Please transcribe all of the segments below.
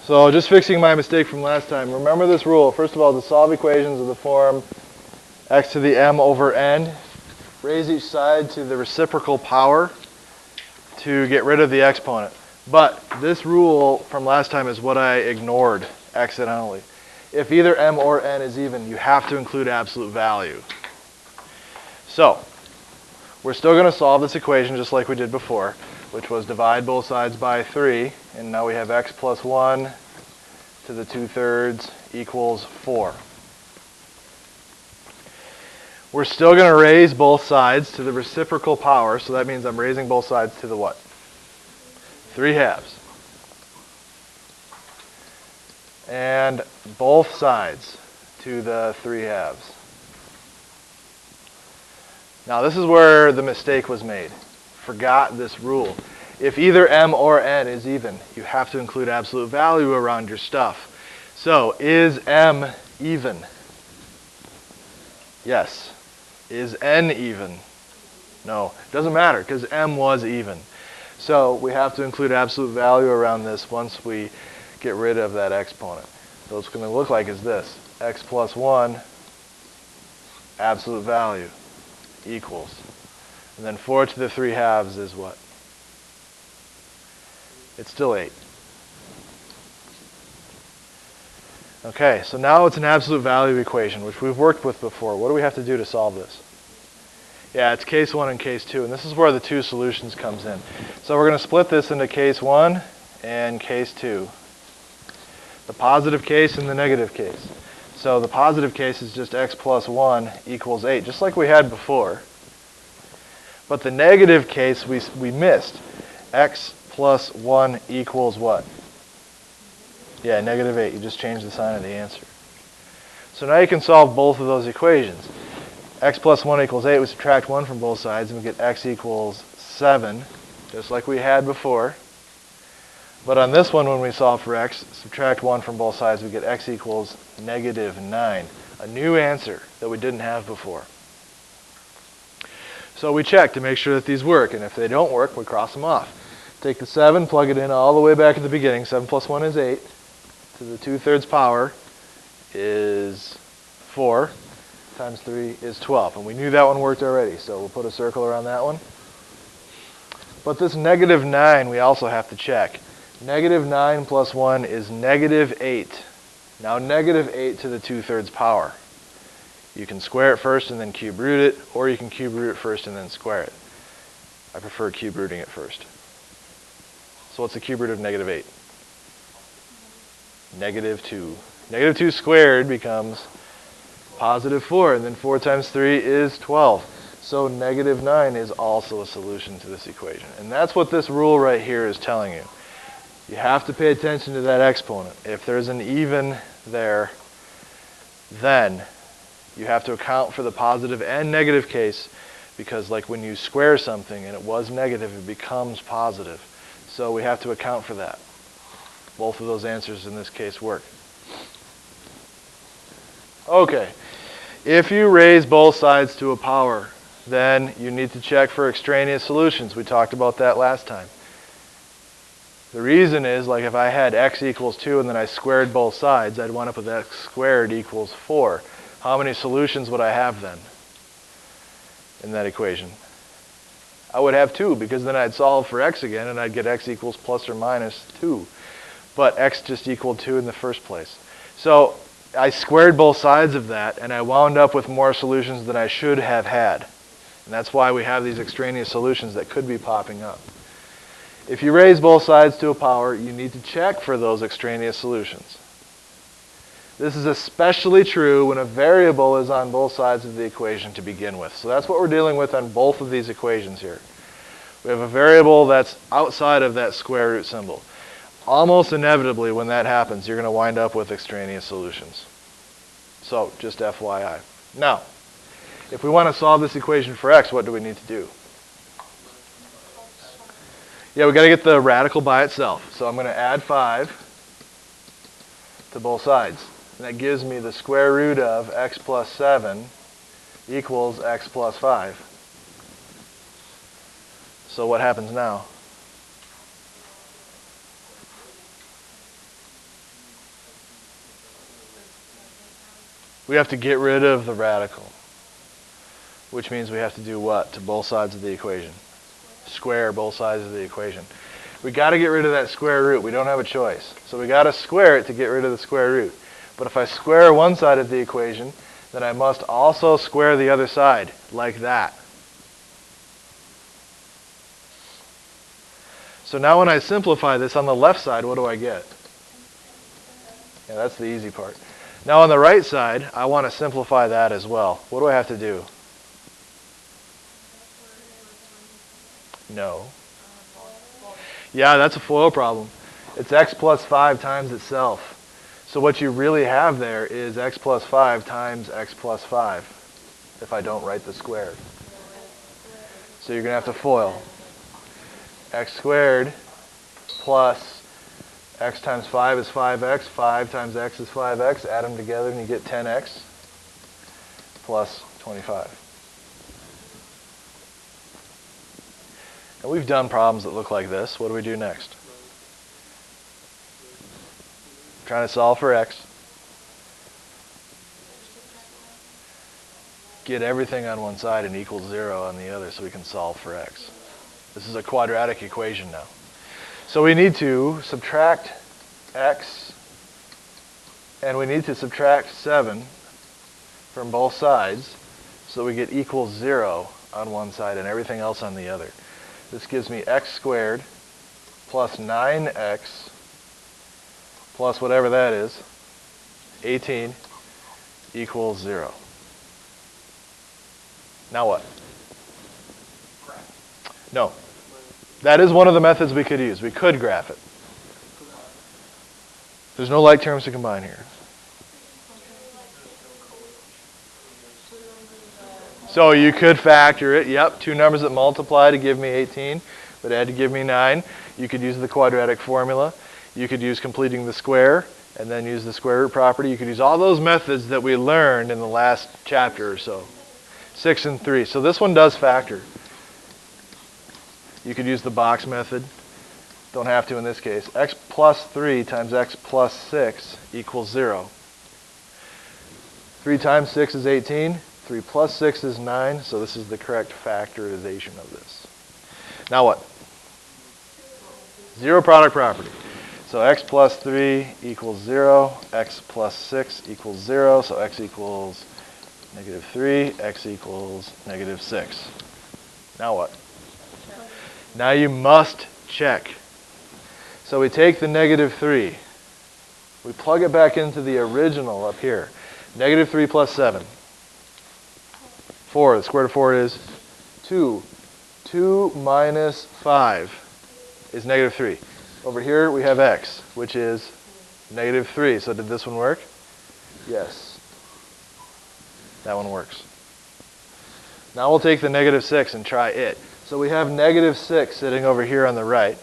So just fixing my mistake from last time. Remember this rule. First of all, to solve equations of the form x to the m over n, raise each side to the reciprocal power to get rid of the exponent. But this rule from last time is what I ignored accidentally. If either m or n is even, you have to include absolute value. So we're still going to solve this equation just like we did before, which was divide both sides by 3, and now we have x plus 1 to the 2/3 equals 4. We're still going to raise both sides to the reciprocal power, so that means I'm raising both sides to the what? 3/2. And both sides to the 3/2. Now this is where the mistake was made. Forgot this rule. If either m or n is even, you have to include absolute value around your stuff. So, is m even? Yes. Is n even? No. It doesn't matter because m was even. So we have to include absolute value around this once we get rid of that exponent. So it's going to look like is this. X plus 1 absolute value equals. And then 4 to the 3/2 is what? It's still 8. Okay, so now it's an absolute value equation, which we've worked with before. What do we have to do to solve this? Yeah, it's case 1 and case 2, and this is where the two solutions comes in. So we're going to split this into case 1 and case 2. The positive case and the negative case. So the positive case is just x plus 1 equals 8, just like we had before. But the negative case we missed. X plus 1 equals what? Yeah, negative 8. You just changed the sign of the answer. So now you can solve both of those equations. X plus 1 equals 8. We subtract 1 from both sides, and we get x equals 7, just like we had before. But on this one, when we solve for x, subtract 1 from both sides, we get x equals negative 9. A new answer that we didn't have before. So we check to make sure that these work, and if they don't work, we cross them off. Take the 7, plug it in all the way back at the beginning. 7 plus 1 is 8. To the 2/3 power is 4 times 3 is 12. And we knew that one worked already, so we'll put a circle around that one. But this negative 9 we also have to check. Negative 9 plus 1 is negative 8. Now negative 8 to the 2/3 power. You can square it first and then cube root it, or you can cube root it first and then square it. I prefer cube rooting it first. So what's the cube root of negative 8? Negative 2. Negative 2 squared becomes positive 4, and then 4 times 3 is 12. So negative 9 is also a solution to this equation. And that's what this rule right here is telling you. You have to pay attention to that exponent. If there's an even there, then you have to account for the positive and negative case, because like when you square something and it was negative, it becomes positive. So we have to account for that. Both of those answers in this case work. Okay, if you raise both sides to a power, then you need to check for extraneous solutions. We talked about that last time. The reason is, like if I had x equals 2 and then I squared both sides, I'd wind up with x squared equals 4. How many solutions would I have then in that equation? I would have 2, because then I'd solve for x again and I'd get x equals plus or minus 2. But x just equaled 2 in the first place. So I squared both sides of that, and I wound up with more solutions than I should have had. And that's why we have these extraneous solutions that could be popping up. If you raise both sides to a power, you need to check for those extraneous solutions. This is especially true when a variable is on both sides of the equation to begin with. So that's what we're dealing with on both of these equations here. We have a variable that's outside of that square root symbol. Almost inevitably, when that happens, you're going to wind up with extraneous solutions. So, just FYI. Now, if we want to solve this equation for x, what do we need to do? Yeah, we've got to get the radical by itself. So I'm going to add 5 to both sides. And that gives me the square root of x plus 7 equals x plus 5. So what happens now? We have to get rid of the radical, which means we have to do what to both sides of the equation? Square both sides of the equation. We got to get rid of that square root. We don't have a choice. So we got to square it to get rid of the square root. But if I square one side of the equation, then I must also square the other side, like that. So now when I simplify this on the left side, what do I get? Yeah, that's the easy part. Now on the right side, I want to simplify that as well. What do I have to do? No. Yeah, that's a FOIL problem. It's x plus 5 times itself. So what you really have there is x plus 5 times x plus 5, if I don't write the squared. So you're going to have to FOIL. X squared plus x times 5 is 5x. 5 times x is 5x. Add them together and you get 10x plus 25. And we've done problems that look like this. What do we do next? Trying to solve for x. Get everything on one side and equal 0 on the other so we can solve for x. This is a quadratic equation now. So we need to subtract x, and we need to subtract 7 from both sides so we get equals 0 on one side and everything else on the other. This gives me x squared plus 9x plus whatever that is, 18, equals 0. Now what? No. That is one of the methods we could use. We could graph it. There's no like terms to combine here. So you could factor it. Yep, two numbers that multiply to give me 18, but add to give me 9. You could use the quadratic formula. You could use completing the square and then use the square root property. You could use all those methods that we learned in the last chapter or so. 6 and 3. So this one does factor. You could use the box method. Don't have to in this case. X plus 3 times x plus 6 equals 0. 3 times 6 is 18. 3 plus 6 is 9. So this is the correct factorization of this. Now what? Zero product property. So x plus 3 equals 0. X plus 6 equals 0. So x equals negative 3. X equals negative 6. Now what? Now you must check. So we take the negative 3. We plug it back into the original up here. Negative 3 plus 7. 4. The square root of 4 is 2. 2 minus 5 is negative 3. Over here we have x, which is negative 3. So did this one work? Yes. That one works. Now we'll take the negative 6 and try it. So we have negative 6 sitting over here on the right.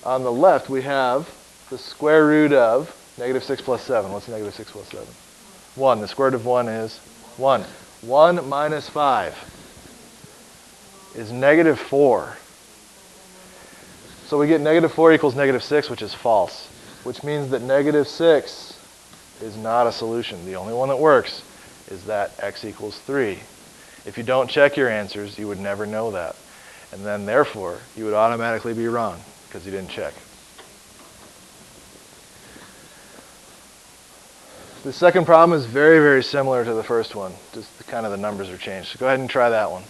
On the left we have the square root of negative 6 plus 7. What's negative 6 plus 7? 1. The square root of 1 is 1. 1 minus 5 is negative 4. So we get negative 4 equals negative 6, which is false, which means that negative 6 is not a solution. The only one that works is that x equals 3. If you don't check your answers, you would never know that. And then, therefore, you would automatically be wrong because you didn't check. The second problem is very, very similar to the first one. Just kind of the numbers are changed. So go ahead and try that one.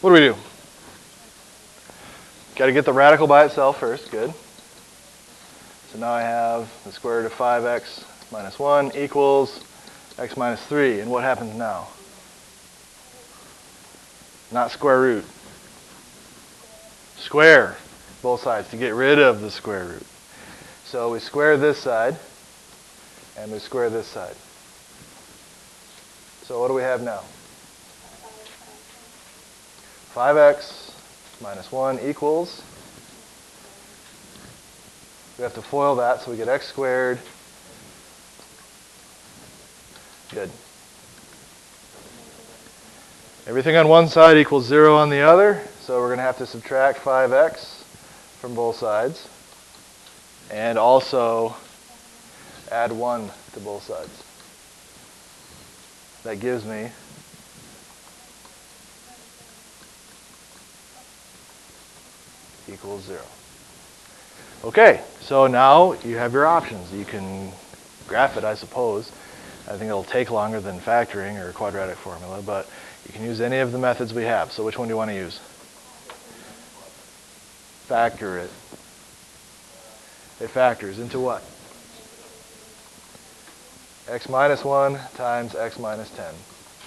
What do we do? Got to get the radical by itself first. Good. So now I have the square root of 5x minus 1 equals x minus 3. And what happens now? Not square root. Square both sides to get rid of the square root. So we square this side and we square this side. So what do we have now? 5x minus 1 equals, we have to FOIL that, so we get x squared. Good. Everything on one side equals 0 on the other, so we're going to have to subtract 5x from both sides. And also add 1 to both sides. That gives me equals 0. Okay, so now you have your options. You can graph it, I suppose. I think it'll take longer than factoring or a quadratic formula, but you can use any of the methods we have. So which one do you want to use? Factor it. It factors into what? X minus 1 times x minus 10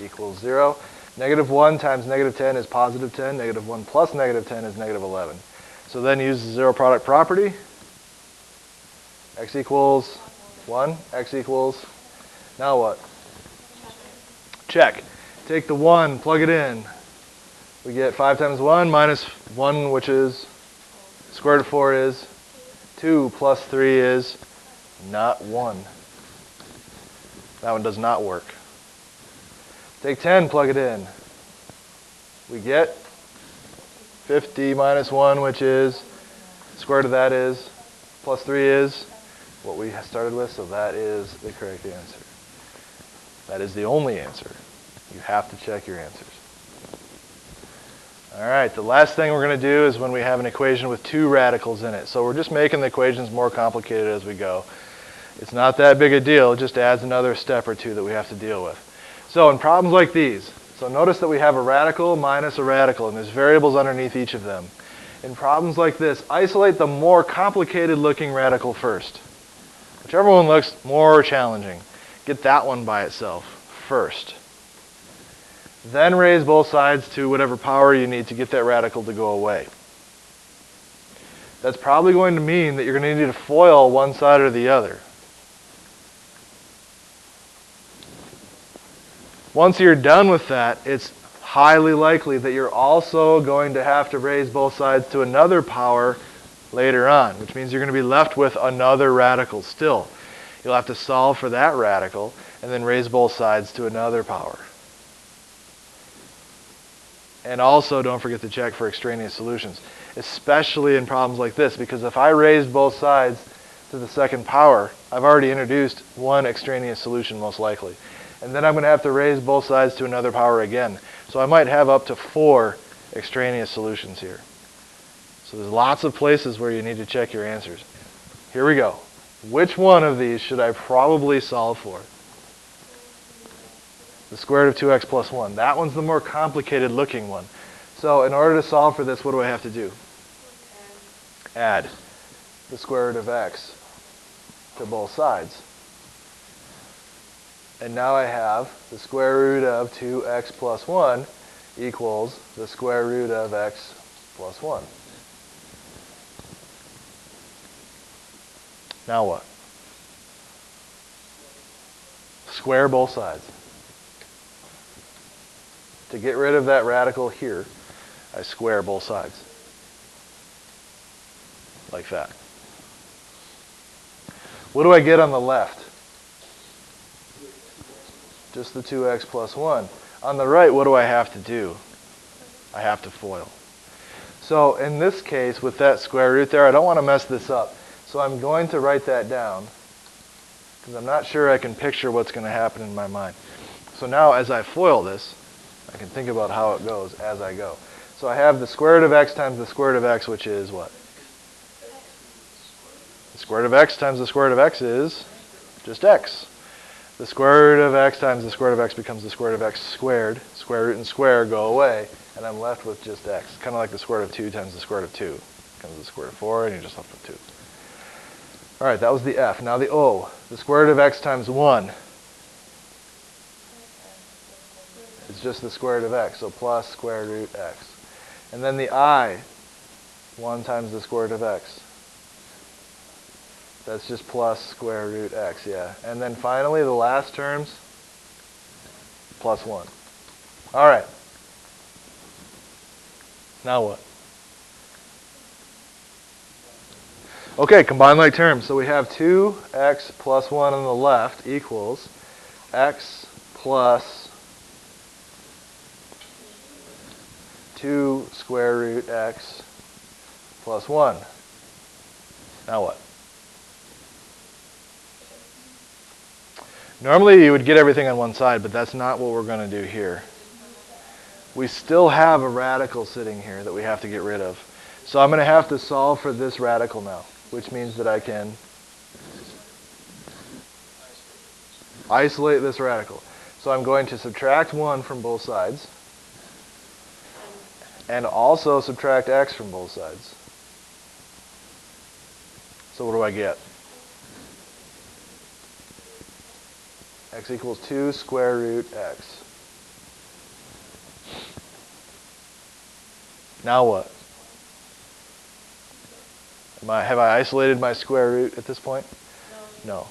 equals 0. Negative 1 times negative 10 is positive 10. Negative 1 plus negative 10 is negative 11. So then use the zero product property. X equals 1. X equals, now what? Check. Take the 1, plug it in. We get 5 times 1 minus 1, which is square root of 4 is 2 plus 3 is not 1. That one does not work. Take 10, plug it in. We get 50 minus 1, which is, square root of that is, plus 3 is what we started with, so that is the correct answer. That is the only answer. You have to check your answers. All right, the last thing we're going to do is when we have an equation with 2 radicals in it. So we're just making the equations more complicated as we go. It's not that big a deal. It just adds another step or two that we have to deal with. So in problems like these, so notice that we have a radical minus a radical, and there's variables underneath each of them. In problems like this, isolate the more complicated looking radical first. Whichever one looks more challenging, get that one by itself first. Then raise both sides to whatever power you need to get that radical to go away. That's probably going to mean that you're going to need to FOIL one side or the other. Once you're done with that, it's highly likely that you're also going to have to raise both sides to another power later on, which means you're going to be left with another radical still. You'll have to solve for that radical and then raise both sides to another power. And also don't forget to check for extraneous solutions, especially in problems like this, because if I raised both sides to the second power, I've already introduced one extraneous solution most likely. And then I'm going to have to raise both sides to another power again. So I might have up to 4 extraneous solutions here. So there's lots of places where you need to check your answers. Here we go. Which one of these should I probably solve for? The square root of 2x plus 1. That one's the more complicated looking one. So in order to solve for this, what do I have to do? Add the square root of x to both sides. And now I have the square root of 2x plus 1 equals the square root of x plus 1. Now what? Square both sides. To get rid of that radical here, I square both sides. Like that. What do I get on the left? Just the 2x plus 1. On the right, what do I have to do? I have to FOIL. So in this case, with that square root there, I don't want to mess this up. So I'm going to write that down, because I'm not sure I can picture what's going to happen in my mind. So now as I FOIL this, I can think about how it goes as I go. So I have the square root of x times the square root of x, which is what? The square root of x times the square root of x is just x. The square root of x times the square root of x becomes the square root of x squared. Square root and square go away, and I'm left with just x. Kind of like the square root of 2 times the square root of 2. Becomes the square root of 4, and you're just left with 2. All right, that was the f. Now the o. The square root of x times 1 is just the square root of x, so plus square root x. And then the I, 1 times the square root of x. That's just plus square root x, yeah. And then finally, the last terms, plus 1. All right. Now what? Okay, combine like terms. So we have 2x plus 1 on the left equals x plus 2 square root x plus 1. Now what? Normally you would get everything on one side, but that's not what we're going to do here. We still have a radical sitting here that we have to get rid of. So I'm going to have to solve for this radical now, which means that I can isolate this radical. So I'm going to subtract 1 from both sides and also subtract x from both sides. So what do I get? X equals 2 square root x. Now what? Have I isolated my square root at this point? No.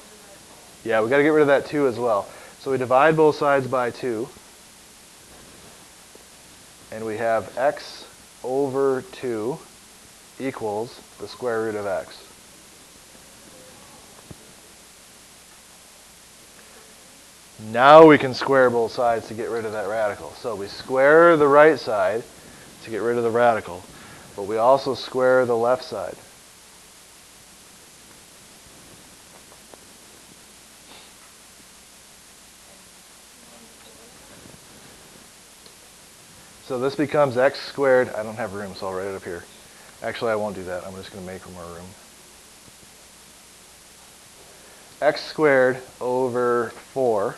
Yeah, we got to get rid of that 2 as well. So we divide both sides by 2. And we have x over 2 equals the square root of x. Now we can square both sides to get rid of that radical. So we square the right side to get rid of the radical, but we also square the left side. So this becomes x squared. I don't have room, so I'll write it up here. Actually, I won't do that. I'm just going to make more room. X squared over 4,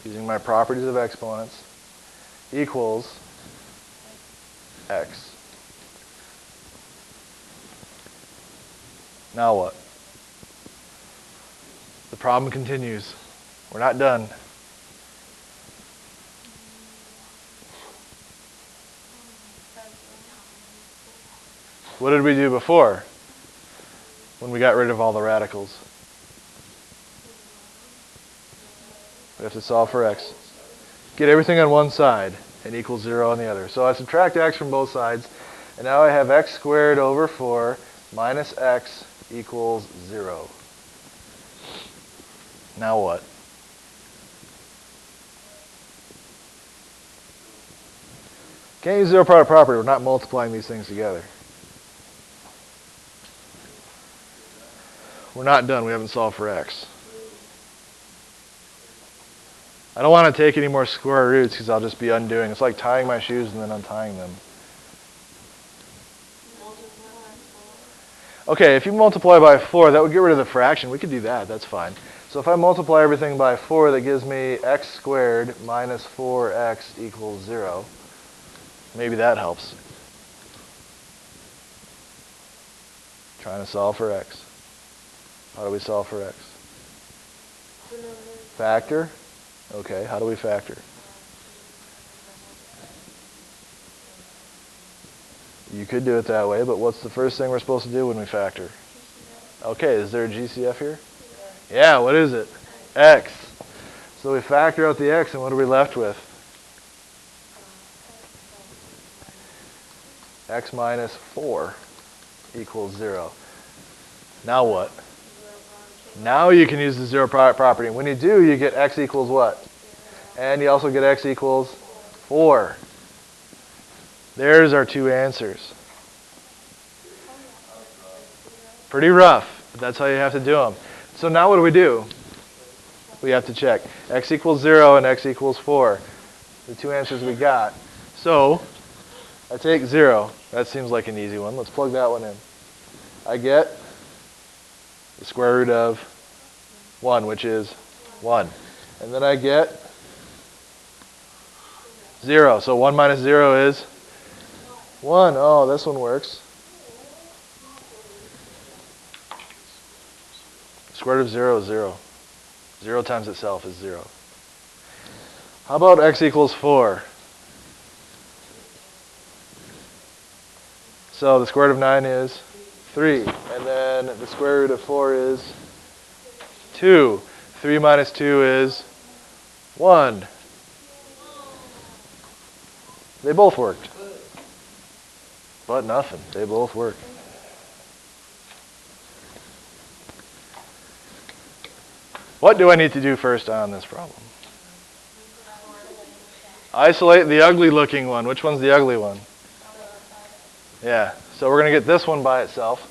using my properties of exponents, equals x. Now what? The problem continues. We're not done. What did we do before when we got rid of all the radicals? We have to solve for x. Get everything on one side and equal 0 on the other. So I subtract x from both sides, and now I have x squared over 4 minus x equals 0. Now what? Can't use zero product property. We're not multiplying these things together. We're not done. We haven't solved for x. I don't want to take any more square roots because I'll just be undoing. It's like tying my shoes and then untying them. Okay, if you multiply by 4, that would get rid of the fraction. We could do that. That's fine. So if I multiply everything by 4, that gives me x squared minus 4x equals 0. Maybe that helps. Trying to solve for x. How do we solve for x? Factor? Okay, how do we factor? You could do it that way, but what's the first thing we're supposed to do when we factor? Okay, is there a GCF here? Yeah, what is it? X. So we factor out the x, and what are we left with? X minus 4 equals 0. Now what? Now you can use the zero product property. And when you do, you get x equals what? And you also get x equals 4. There's our two answers. Pretty rough, but that's how you have to do them. So now what do? We have to check. X equals 0 and x equals 4. The two answers we got. So I take 0. That seems like an easy one. Let's plug that one in. I get the square root of 1, which is 1. And then I get 0. So 1 minus 0 is 1. Oh, this one works. Square root of 0 is 0. 0 times itself is 0. How about x equals 4? So the square root of 9 is 3. And then the square root of 4 is 2. 3 minus 2 is 1. They both worked. But nothing. They both work. What do I need to do first on this problem? Isolate the ugly looking one. Which one's the ugly one? Yeah. So we're going to get this one by itself,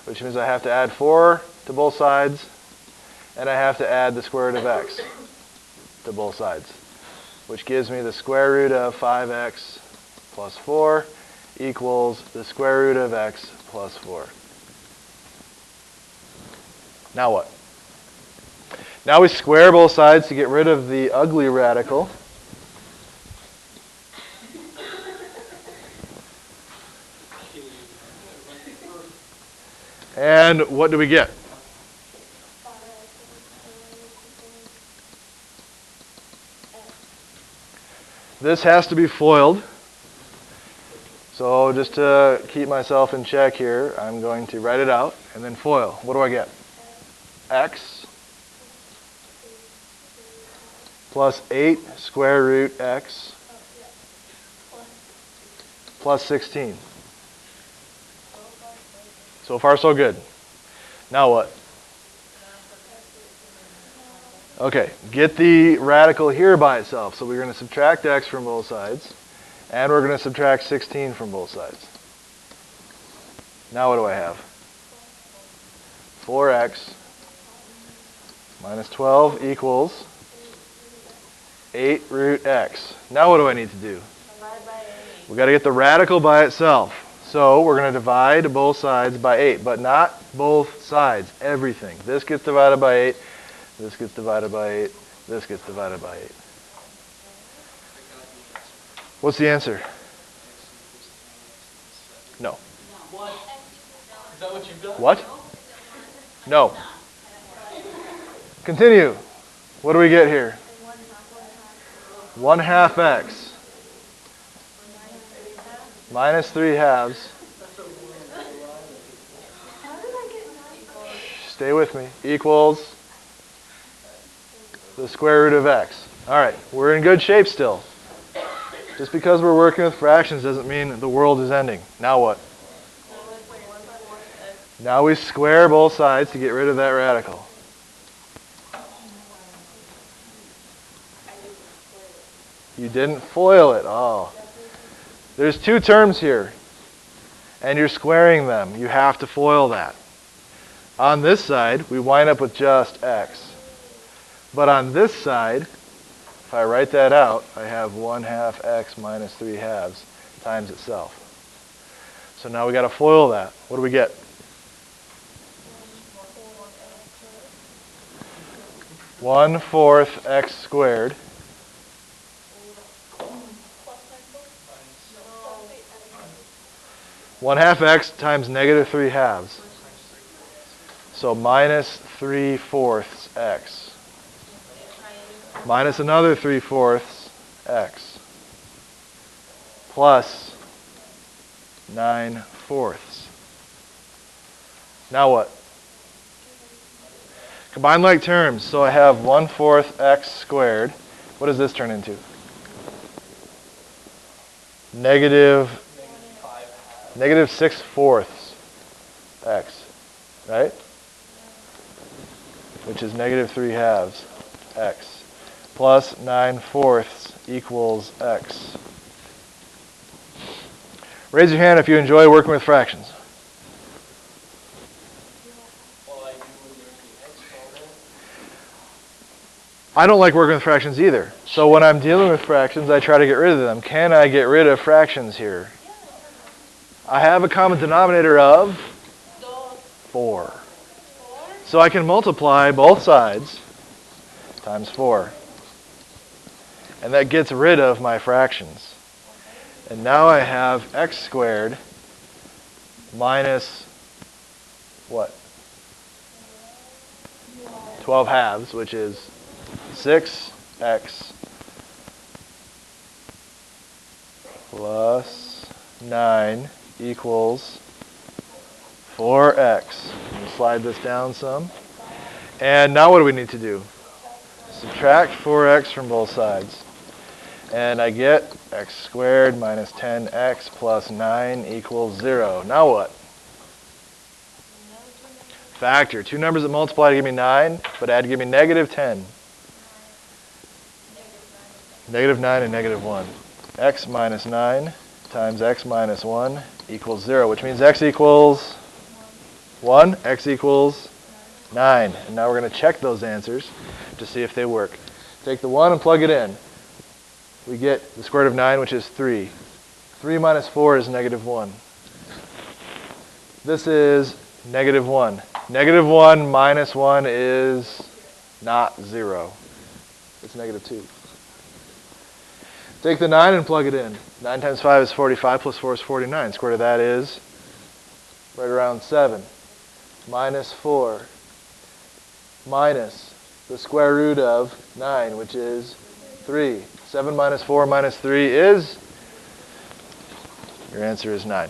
which means I have to add 4 to both sides, and I have to add the square root of x. to both sides, which gives me the square root of 5x plus 4 equals the square root of x plus 4. Now what? Now we square both sides to get rid of the ugly radical. And what do we get? This has to be FOILed. So just to keep myself in check here, I'm going to write it out and then FOIL. What do I get? X plus 8 square root x plus 16. So far, so good. Now what? Okay, get the radical here by itself. So we're going to subtract x from both sides, and we're going to subtract 16 from both sides. Now what do I have? 4x minus 12 equals 8 root x. Now what do I need to do? We've got to get the radical by itself. So we're going to divide both sides by 8, but not both sides, everything. This gets divided by 8, this gets divided by 8, this gets divided by 8. What's the answer? No. What? Is that what you've done? What? No. Continue. What do we get here? 1/2 x minus 3/2. Stay with me. Equals the square root of x. All right, we're in good shape still. Just because we're working with fractions doesn't mean the world is ending. Now what? Now we square both sides to get rid of that radical. You didn't FOIL it. Oh. There's two terms here, and you're squaring them. You have to FOIL that. On this side, we wind up with just x. But on this side, if I write that out, I have 1/2 x minus 3/2 times itself. So now we got to FOIL that. What do we get? 1/4 x squared 1/2 x times negative 3/2. So minus 3/4 x. Minus another 3/4 x. Plus 9/4. Now what? Combine like terms. So I have 1/4 x squared. What does this turn into? Negative 6/4 x, right? Which is negative 3/2 x. Plus 9/4 equals x. Raise your hand if you enjoy working with fractions. I don't like working with fractions either. So when I'm dealing with fractions, I try to get rid of them. Can I get rid of fractions here? I have a common denominator of 4. So I can multiply both sides times 4. And that gets rid of my fractions. And now I have x squared minus what? 12/2, which is 6x plus 9 equals 4x. Slide this down some. And now what do we need to do? Subtract 4x from both sides. And I get x squared minus 10x plus 9 equals 0. Now what? Factor. Two numbers that multiply to give me 9, but add to give me negative 10. Negative 9 and negative 1. X minus 9 times x minus 1 equals 0, which means x equals 1, x equals 9. And now we're going to check those answers to see if they work. Take the 1 and plug it in. We get the square root of 9, which is 3. 3 minus 4 is negative 1. This is negative 1. Negative 1 minus 1 is not 0. It's negative 2. Take the 9 and plug it in. 9 times 5 is 45, plus 4 is 49. Square root of that is right around 7. Minus 4 minus the square root of 9, which is 3. 7 minus 4 minus 3 is, your answer is 9.